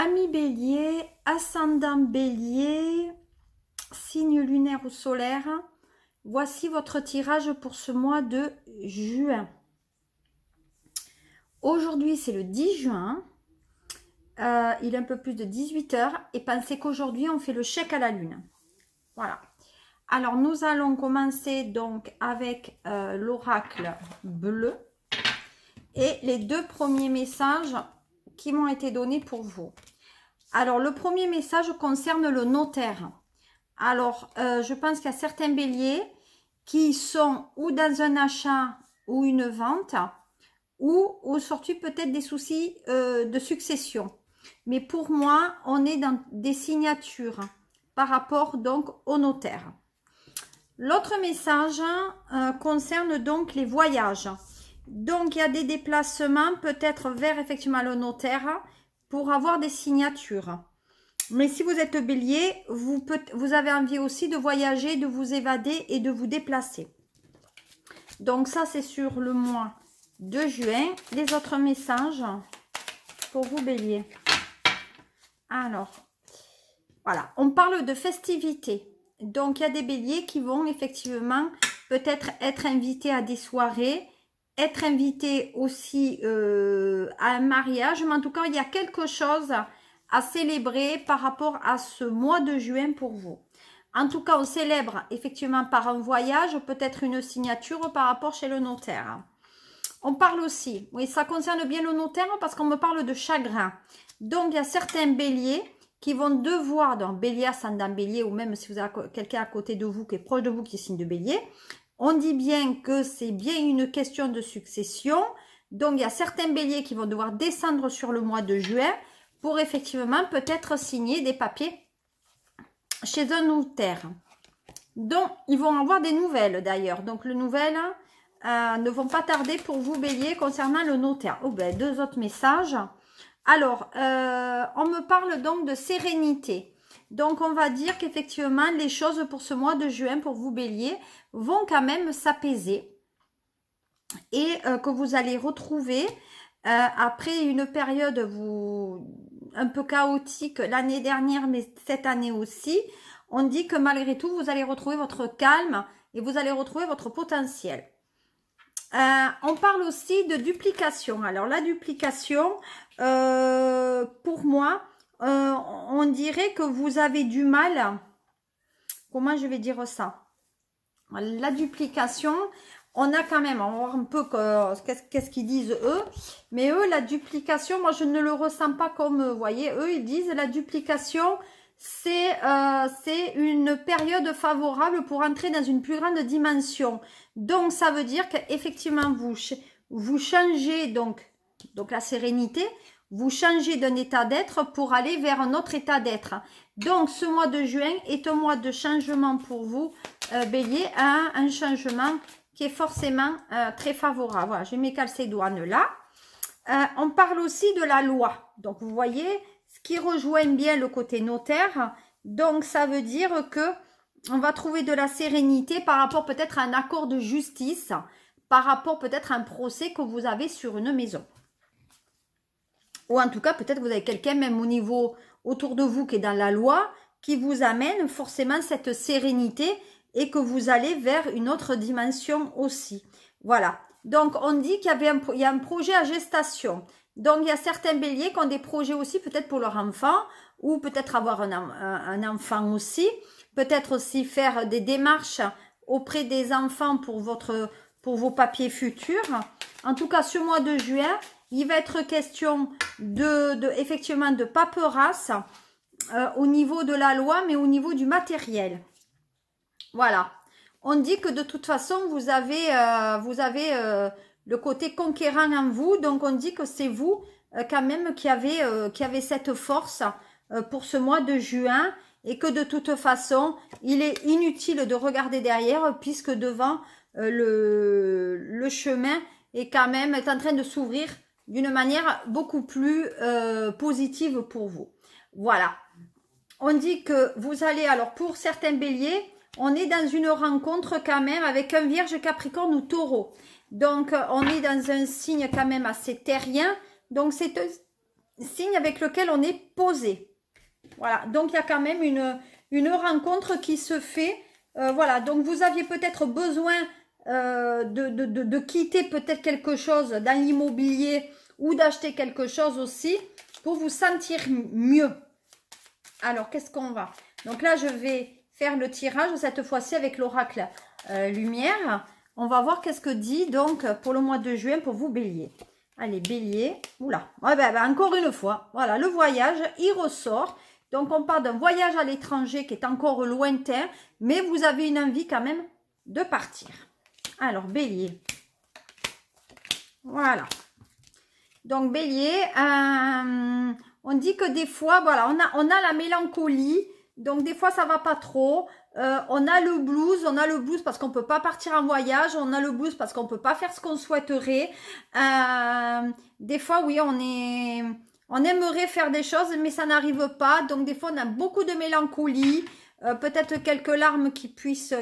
Amis Bélier, ascendant Bélier, signe lunaire ou solaire, voici votre tirage pour ce mois de juin. Aujourd'hui, c'est le 10 juin. Il est un peu plus de 18 h et pensez qu'aujourd'hui, on fait le chèque à la lune. Voilà. Alors, nous allons commencer donc avec l'oracle bleu et les deux premiers messages qui m'ont été donnés pour vous. Alors, le premier message concerne le notaire. Alors, je pense qu'il y a certains béliers qui sont ou dans un achat ou une vente ou sorti peut-être des soucis de succession. Mais pour moi, on est dans des signatures par rapport donc au notaire. L'autre message concerne donc les voyages. Donc, il y a des déplacements peut-être vers effectivement le notaire pour avoir des signatures. Mais si vous êtes bélier, vous avez envie aussi de voyager, de vous évader et de vous déplacer. Donc ça, c'est sur le mois de juin. Les autres messages pour vous bélier. Alors, voilà, on parle de festivités. Donc, il y a des béliers qui vont effectivement peut-être être invités à des soirées, être invités aussi à un mariage. Mais en tout cas, il y a quelque chose à célébrer par rapport à ce mois de juin pour vous. En tout cas, on célèbre effectivement par un voyage, peut-être une signature par rapport chez le notaire. On parle aussi, oui, ça concerne bien le notaire parce qu'on me parle de chagrin. Donc, il y a certains béliers qui vont devoir, donc bélier, ascendant bélier, ou même si vous avez quelqu'un à côté de vous qui est proche de vous qui est signe de bélier, on dit bien que c'est bien une question de succession. Donc, il y a certains béliers qui vont devoir descendre sur le mois de juin pour effectivement peut-être signer des papiers chez un notaire. Donc, ils vont avoir des nouvelles d'ailleurs. Donc, les nouvelles ne vont pas tarder pour vous, bélier, concernant le notaire. Oh ben, deux autres messages. Alors, on me parle donc de sérénité. Donc, on va dire qu'effectivement, les choses pour ce mois de juin, pour vous, bélier, vont quand même s'apaiser. Et que vous allez retrouver, après une période un peu chaotique l'année dernière, mais cette année aussi, on dit que malgré tout, vous allez retrouver votre calme et vous allez retrouver votre potentiel. On parle aussi de duplication. Alors, la duplication, pour moi, on dirait que vous avez du mal. Comment je vais dire ça? La duplication, on a quand même, on va voir un peu qu'est-ce qu'ils disent eux. Mais eux, la duplication, moi, je ne le ressens pas comme, vous voyez, eux, ils disent la duplication, c'est une période favorable pour entrer dans une plus grande dimension. Donc, ça veut dire qu'effectivement, vous changez donc la sérénité, vous changez d'un état d'être pour aller vers un autre état d'être. Donc, ce mois de juin est un mois de changement pour vous, bélier, un changement qui est forcément très favorable. Voilà, j'ai mes calcédoines là. On parle aussi de la loi. Donc, vous voyez, ce qui rejoint bien le côté notaire. Donc, ça veut dire que on va trouver de la sérénité par rapport peut-être à un accord de justice, par rapport peut-être à un procès que vous avez sur une maison. Ou en tout cas, peut-être vous avez quelqu'un même au niveau autour de vous qui est dans la loi, qui vous amène forcément cette sérénité et que vous allez vers une autre dimension aussi. Voilà. Donc, on dit qu'il y a un projet à gestation. Donc, il y a certains béliers qui ont des projets aussi, peut-être pour leur enfant, ou peut-être avoir un enfant aussi. Peut-être aussi faire des démarches auprès des enfants pour vos papiers futurs. En tout cas, ce mois de juin, il va être question effectivement de paperasse au niveau de la loi, mais au niveau du matériel. Voilà. On dit que de toute façon, vous avez le côté conquérant en vous. Donc, on dit que c'est vous quand même qui avez cette force pour ce mois de juin. Et que de toute façon, il est inutile de regarder derrière puisque devant le chemin est en train de s'ouvrir d'une manière beaucoup plus positive pour vous. Voilà. On dit que vous allez, alors pour certains béliers, on est dans une rencontre quand même avec un vierge, capricorne ou taureau. Donc, on est dans un signe quand même assez terrien. Donc, c'est signe avec lequel on est posé. Voilà, donc il y a quand même une rencontre qui se fait. Voilà, donc vous aviez peut-être besoin de quitter peut-être quelque chose dans l'immobilier ou d'acheter quelque chose aussi pour vous sentir mieux. Alors, qu'est-ce qu'on va? Donc là, je vais faire le tirage cette fois-ci avec l'oracle lumière. On va voir qu'est-ce que dit donc pour le mois de juin pour vous, Bélier. Allez, Bélier. Oula, ouais, encore une fois. Voilà, le voyage, il ressort. Donc, on parle d'un voyage à l'étranger qui est encore lointain, mais vous avez une envie quand même de partir. Alors, Bélier. Voilà. Donc, Bélier, on dit que des fois, voilà, on a la mélancolie. Donc, des fois, ça va pas trop. On a le blues parce qu'on peut pas partir en voyage. On a le blues parce qu'on peut pas faire ce qu'on souhaiterait. Des fois, oui, on aimerait faire des choses, mais ça n'arrive pas. Donc, des fois, on a beaucoup de mélancolie. Peut-être quelques larmes qui puissent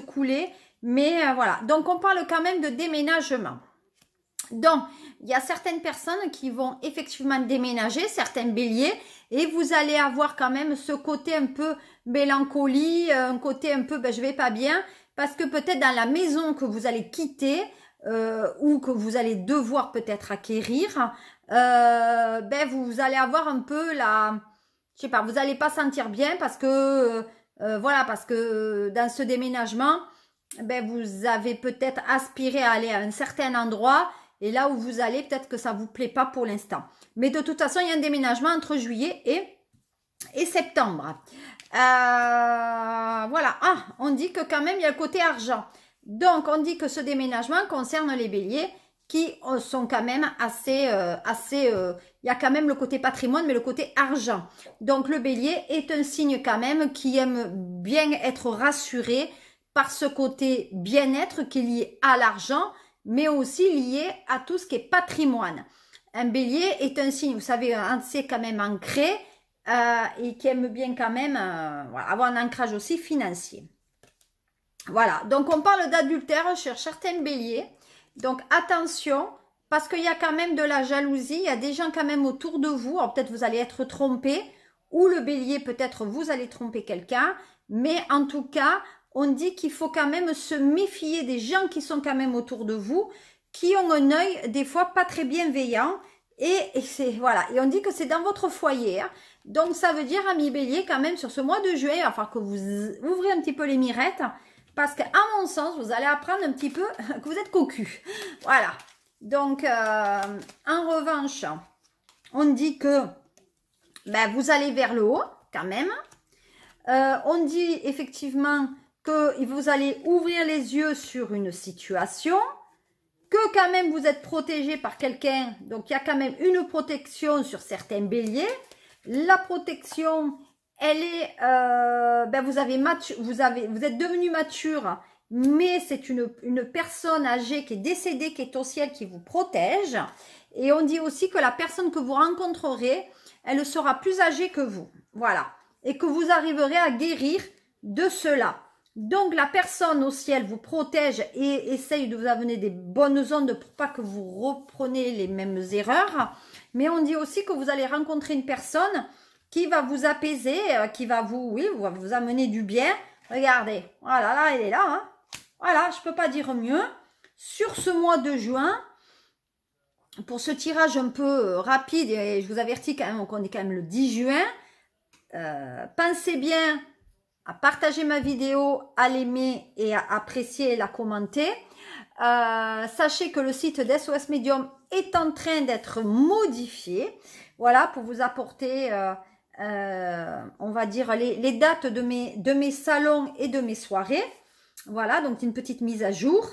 couler. Mais voilà. Donc, on parle quand même de déménagement. Donc, il y a certaines personnes qui vont effectivement déménager, certains béliers, et vous allez avoir quand même ce côté un peu mélancolie, un côté un peu, je vais pas bien, parce que peut-être dans la maison que vous allez quitter, ou que vous allez devoir peut-être acquérir, vous allez avoir un peu je sais pas, vous allez pas sentir bien parce que, voilà, parce que dans ce déménagement, vous avez peut-être aspiré à aller à un certain endroit. Et là où vous allez, peut-être que ça ne vous plaît pas pour l'instant. Mais de toute façon, il y a un déménagement entre juillet et septembre. Voilà. Ah, on dit que quand même, il y a le côté argent. Donc, on dit que ce déménagement concerne les béliers qui sont quand même assez... il y a quand même le côté patrimoine, mais le côté argent. Donc, le bélier est un signe quand même qui aime bien être rassuré par ce côté bien-être qui est lié à l'argent, mais aussi lié à tout ce qui est patrimoine. Un bélier est un signe, vous savez, c'est quand même ancré et qui aime bien quand même avoir un ancrage aussi financier. Voilà, donc on parle d'adultère chez certains béliers. Donc attention, parce qu'il y a quand même de la jalousie, il y a des gens quand même autour de vous. Alors peut-être vous allez être trompé, ou le bélier, peut-être vous allez tromper quelqu'un, mais en tout cas, on dit qu'il faut quand même se méfier des gens qui sont quand même autour de vous, qui ont un œil des fois pas très bienveillant. Et c'est voilà. Et on dit que c'est dans votre foyer. Hein. Donc ça veut dire, amis bélier, quand même sur ce mois de juillet, il va falloir que vous ouvrez un petit peu les mirettes. Parce qu'à mon sens, vous allez apprendre un petit peu que vous êtes cocu. Voilà. Donc, en revanche, on dit que vous allez vers le haut, quand même. On dit effectivement que vous allez ouvrir les yeux sur une situation, que quand même vous êtes protégé par quelqu'un, donc il y a quand même une protection sur certains béliers. La protection, elle est, vous êtes devenu mature, mais c'est une personne âgée qui est décédée, qui est au ciel, qui vous protège. Et on dit aussi que la personne que vous rencontrerez, elle sera plus âgée que vous. Voilà. Et que vous arriverez à guérir de cela. Donc, la personne au ciel vous protège et essaye de vous amener des bonnes ondes pour pas que vous repreniez les mêmes erreurs. Mais on dit aussi que vous allez rencontrer une personne qui va vous apaiser, qui va vous amener du bien. Regardez, voilà, là, elle est là. Hein. Voilà, je peux pas dire mieux. Sur ce mois de juin, pour ce tirage un peu rapide, et je vous avertis quand même qu'on est quand même le 10 juin, pensez bien à partager ma vidéo, à l'aimer et à apprécier et la commenter. Sachez que le site d'SOS Medium est en train d'être modifié. Voilà, pour vous apporter, on va dire, les dates de mes salons et de mes soirées. Voilà, donc une petite mise à jour.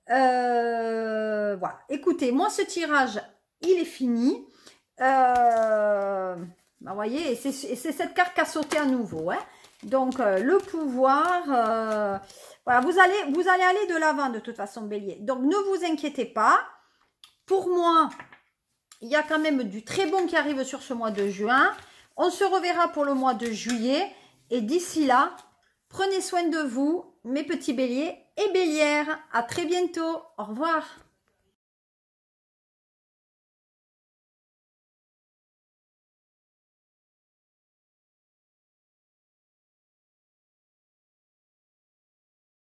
Voilà, écoutez, moi ce tirage, il est fini. Vous voyez, c'est cette carte qui a sauté à nouveau. Hein. Donc, le pouvoir, voilà, vous allez aller de l'avant de toute façon, bélier. Donc, ne vous inquiétez pas. Pour moi, il y a quand même du très bon qui arrive sur ce mois de juin. On se reverra pour le mois de juillet. Et d'ici là, prenez soin de vous, mes petits béliers et bélières. À très bientôt. Au revoir.